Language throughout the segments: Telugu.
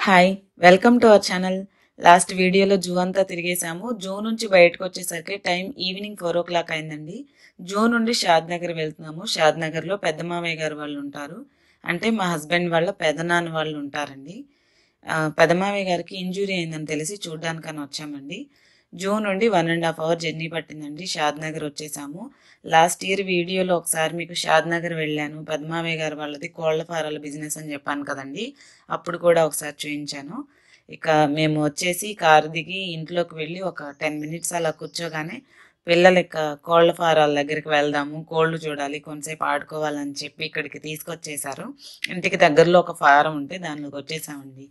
Hi welcome to our channel. Last వీడియోలో జూ అంతా తిరిగేసాము. జూ నుంచి బయటకు వచ్చేసరికి టైం ఈవినింగ్ 4 o'clock అయిందండి. జూ నుండి షాద్ నగర్ వెళ్తున్నాము. షాద్ నగర్లో పెద్ద మామయ్య గారు వాళ్ళు ఉంటారు. అంటే మా హస్బెండ్ వాళ్ళ పెదనాన్న వాళ్ళు ఉంటారండి. పెద్ద మామయ్య గారికి ఇంజురీ అయిందని తెలిసి చూడ్డానికని వచ్చామండి. జూ నుండి 1.5 hour జర్నీ పట్టిందండి. షాద్ నగర్ వచ్చేసాము. లాస్ట్ ఇయర్ వీడియోలో ఒకసారి మీకు షాద్ నగర్ వెళ్ళాను. పెద్ద మామయ్య గారు వాళ్ళది కోళ్ల ఫారాల బిజినెస్ అని చెప్పాను కదండి. అప్పుడు కూడా ఒకసారి చూపించాను. ఇక మేము వచ్చేసి కారు దిగి ఇంట్లోకి వెళ్ళి ఒక 10 minutes అలా కూర్చోగానే పిల్లలు ఇక కోళ్ల ఫారాల దగ్గరికి వెళ్దాము, కోళ్ళు చూడాలి, కొంతసేపు ఆడుకోవాలని చెప్పి ఇక్కడికి తీసుకొచ్చేసారు. ఇంటికి దగ్గరలో ఒక ఫారం ఉంటే దానిలోకి వచ్చేసామండి.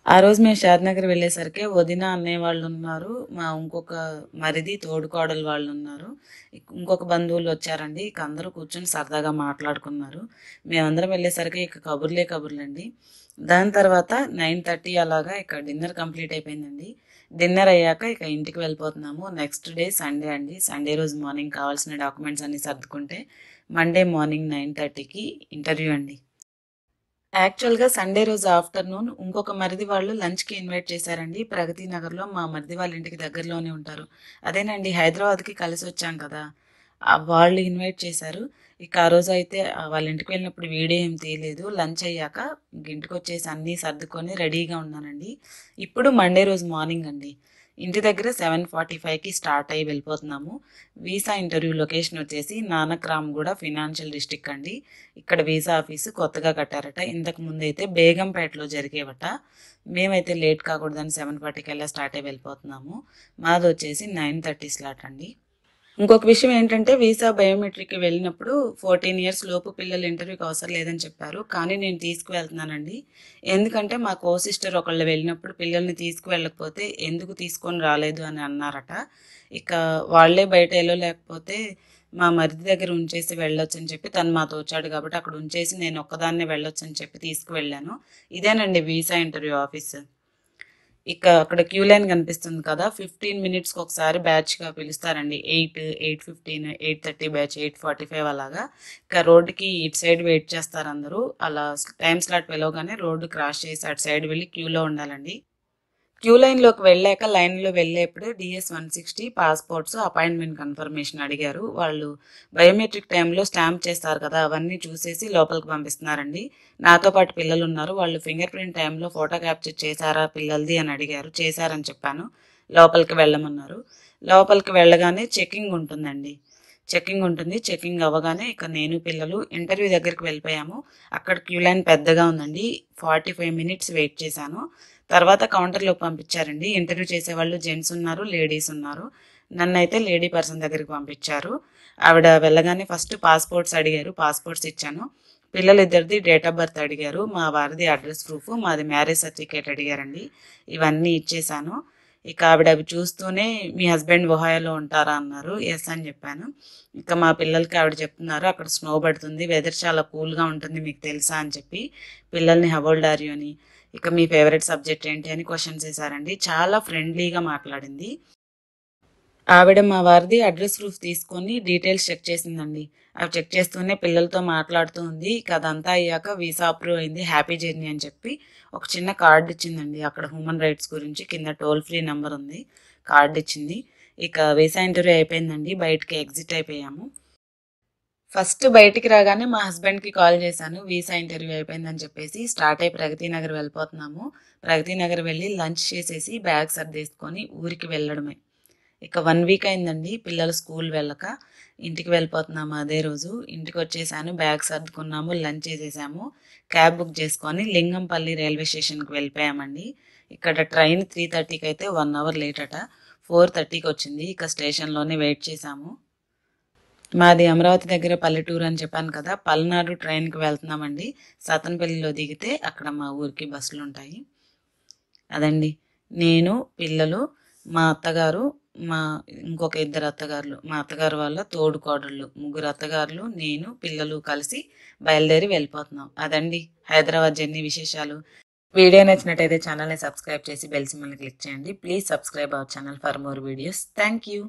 ఆ రోజు మేము షాద్నగర్ వెళ్ళేసరికి వదిన అన్నయ్య వాళ్ళు ఉన్నారు, మా ఇంకొక మరిది తోడుకోడలు వాళ్ళు ఉన్నారు, ఇంకొక బంధువులు వచ్చారండి. ఇక అందరూ కూర్చొని సరదాగా మాట్లాడుకున్నారు. మేమందరం వెళ్ళేసరికి ఇక కబుర్లండి. దాని తర్వాత 9:30 అలాగా ఇక డిన్నర్ కంప్లీట్ అయిపోయిందండి. డిన్నర్ అయ్యాక ఇక ఇంటికి వెళ్ళిపోతున్నాము. నెక్స్ట్ డే సండే అండి. సండే రోజు మార్నింగ్ కావాల్సిన డాక్యుమెంట్స్ అన్ని సర్దుకుంటే మండే మార్నింగ్ 9:30కి ఇంటర్వ్యూ అండి. యాక్చువల్‌గా సండే రోజు ఆఫ్టర్‌నూన్ ఇంకొక మరిది వాళ్ళు లంచ్‌కి ఇన్వైట్ చేశారండి. ప్రగతి నగర్‌లో మా మరిది వాళ్ళ ఇంటికి దగ్గరలోనే ఉంటారు. అదేనండి హైదరాబాద్‌కి కలిసొచ్చాం కదా! వాళ్ళు ఇన్వైట్ చేశారు. ఇక ఆ రోజైతే వాళ్ళ ఇంటికి వెళ్ళినప్పుడు వీడియో ఏం తీయలేదు. లంచ్ అయ్యాక ఇంటికొచ్చేసి అన్నీ సర్దుకొని రెడీగా ఉన్నానండి. ఇప్పుడు మండే రోజు మార్నింగ్ అండి. ఇంటి దగ్గర 7:45కి స్టార్ట్ అయ్యి వెళ్ళిపోతున్నాము. వీసా ఇంటర్వ్యూ లొకేషన్ వచ్చేసి నానక్రామ్‌గూడ ఫినాన్షియల్ డిస్ట్రిక్ట్ అండి. ఇక్కడ వీసా ఆఫీసు కొత్తగా కట్టారట. ఇంతకు ముందైతే బేగంపేటలో జరిగేవట. మేమైతే లేట్ కాకూడదని 7:40కల్లా స్టార్ట్ అయ్యి వెళ్ళిపోతున్నాము. మాది వచ్చేసి 9:30 స్లాట్ అండి. ఇంకొక విషయం ఏంటంటే వీసా బయోమెట్రిక్‌కి వెళ్ళినప్పుడు 14 ఇయర్స్ లోపు పిల్లలు ఇంటర్వ్యూకి అవసరం లేదని చెప్పారు. కానీ నేను తీసుకువెళ్తున్నానండి. ఎందుకంటే మా కో సిస్టర్ ఒకళ్ళు వెళ్ళినప్పుడు పిల్లల్ని తీసుకువెళ్ళకపోతే ఎందుకు తీసుకొని రాలేదు అని అన్నారట. ఇక వాళ్ళే బయట లేకపోతే మా మరిది దగ్గర ఉంచేసి వెళ్ళొచ్చని చెప్పి తను మాతో వచ్చాడు కాబట్టి అక్కడ ఉంచేసి నేను ఒక్కదాన్నే వెళ్ళొచ్చని చెప్పి తీసుకువెళ్ళాను. ఇదేనండి వీసా ఇంటర్వ్యూ ఆఫీస్. ఇక అక్కడ క్యూ లైన్ కనిపిస్తుంది కదా, 15 మినిట్స్కి ఒకసారి బ్యాచ్గా పిలుస్తారండి. 8, 8:15, 8:30 బ్యాచ్, 8:45 అలాగా. ఇక రోడ్డుకి ఇటు సైడ్ వెయిట్ చేస్తారు అందరూ. అలా టైం స్లాట్ పిలవగానే రోడ్డు క్రాస్ చేసి అటు సైడ్ వెళ్ళి క్యూలో ఉండాలండి. క్యూ లైన్లోకి వెళ్ళాక లైన్లో వెళ్ళేప్పుడు DS 160 పాస్పోర్ట్స్ అపాయింట్మెంట్ కన్ఫర్మేషన్ అడిగారు. వాళ్ళు బయోమెట్రిక్ టైంలో స్టాంప్ చేస్తారు కదా, అవన్నీ చూసేసి లోపలికి పంపిస్తున్నారండి. నాతో పాటు పిల్లలు ఉన్నారు. వాళ్ళు ఫింగర్ ప్రింట్ టైంలో ఫోటో క్యాప్చర్ చేశారా పిల్లలది అని అడిగారు. చేశారని చెప్పాను. లోపలికి వెళ్ళమన్నారు. లోపలికి వెళ్ళగానే చెకింగ్ ఉంటుందండి. చెకింగ్ అవ్వగానే ఇక నేను పిల్లలు ఇంటర్వ్యూ దగ్గరికి వెళ్ళిపోయాము. అక్కడ క్యూ లైన్ పెద్దగా ఉందండి. 45 మినిట్స్ వెయిట్ చేశాను. తర్వాత కౌంటర్లోకి పంపించారండి. ఇంటర్వ్యూ చేసేవాళ్ళు జెంట్స్ ఉన్నారు, లేడీస్ ఉన్నారు. నన్నైతే లేడీ పర్సన్ దగ్గరికి పంపించారు. ఆవిడ వెళ్ళగానే ఫస్ట్ పాస్పోర్ట్స్ అడిగారు. పాస్పోర్ట్స్ ఇచ్చాను. పిల్లలిద్దరిది డేట్ ఆఫ్ బర్త్ అడిగారు. మా వారిది అడ్రస్ ప్రూఫ్, మాది మ్యారేజ్ సర్టిఫికేట్ అడిగారండి. ఇవన్నీ ఇచ్చేసాను. ఇక ఆవిడ అవి చూస్తూనే మీ హస్బెండ్ ఒహాయోలో ఉంటారా అన్నారు. ఎస్ అని చెప్పాను. ఇక మా పిల్లలకి ఆవిడ చెప్తున్నారు అక్కడ స్నో పడుతుంది, వెదర్ చాలా కూల్గా ఉంటుంది, మీకు తెలుసా అని చెప్పి పిల్లల్ని హౌ ఓల్డ్ ఆర్ యు అని, ఇక మీ ఫేవరెట్ సబ్జెక్ట్ ఏంటి అని క్వశ్చన్స్ వేశారండి. చాలా ఫ్రెండ్లీగా మాట్లాడింది. ఆవిడ మా వారిది అడ్రస్ ప్రూఫ్ తీసుకొని డీటెయిల్స్ చెక్ చేసిందండి. అవి చెక్ చేస్తూనే పిల్లలతో మాట్లాడుతూ ఉంది. ఇక అదంతా అయ్యాక వీసా అప్రూవ్ అయింది, హ్యాపీ జర్నీ అని చెప్పి ఒక చిన్న కార్డు ఇచ్చిందండి. అక్కడ హ్యూమన్ రైట్స్ గురించి కింద టోల్ ఫ్రీ నెంబర్ ఉంది, కార్డు ఇచ్చింది. ఇక వీసా ఇంటర్వ్యూ అయిపోయిందండి. బయటికి ఎగ్జిట్ అయిపోయాము. ఫస్ట్ బయటికి రాగానే మా హస్బెండ్కి కాల్ చేశాను, వీసా ఇంటర్వ్యూ అయిపోయిందని చెప్పేసి. స్టార్ట్ అయ్యి ప్రగతి నగర్ వెళ్ళిపోతున్నాము. ప్రగతి నగర్ వెళ్ళి లంచ్ చేసేసి బ్యాగ్ సర్దేసుకొని ఊరికి వెళ్ళడమే. ఇక 1 వీక్ అయిందండి పిల్లలు స్కూల్ వెళ్ళక. ఇంటికి వెళ్ళిపోతున్నాము అదే రోజు. ఇంటికి వచ్చేసాను, బ్యాగ్ సర్దుకున్నాము, లంచ్ చేసేసాము. క్యాబ్ బుక్ చేసుకొని లింగంపల్లి రైల్వే స్టేషన్కి వెళ్ళిపోయామండి. ఇక్కడ ట్రైన్ 3:30కి అయితే 1 అవర్ లేట్ అట. 4:30కి వచ్చింది. ఇక స్టేషన్లోనే వెయిట్ చేసాము. మాది అమరావతి దగ్గర పల్లెటూరు అని చెప్పాను కదా, పల్నాడు ట్రైన్కి వెళ్తున్నామండి. సతనపల్లిలో దిగితే అక్కడ మా ఊరికి బస్సులు ఉంటాయి. అదండి. నేను, పిల్లలు, మా అత్తగారు, మా ఇంకొక ఇద్దరు అత్తగారులు, మా అత్తగారు వాళ్ళ తోడుకోడళ్ళు, ముగ్గురు అత్తగారులు, నేను, పిల్లలు కలిసి బయలుదేరి వెళ్ళిపోతున్నాం. అదండి హైదరాబాద్ జర్నీ విశేషాలు. వీడియో నచ్చినట్టయితే ఛానల్ని సబ్స్క్రైబ్ చేసి బెల్ సింబల్ని క్లిక్ చేయండి. Please subscribe our channel for more videos. Thank you.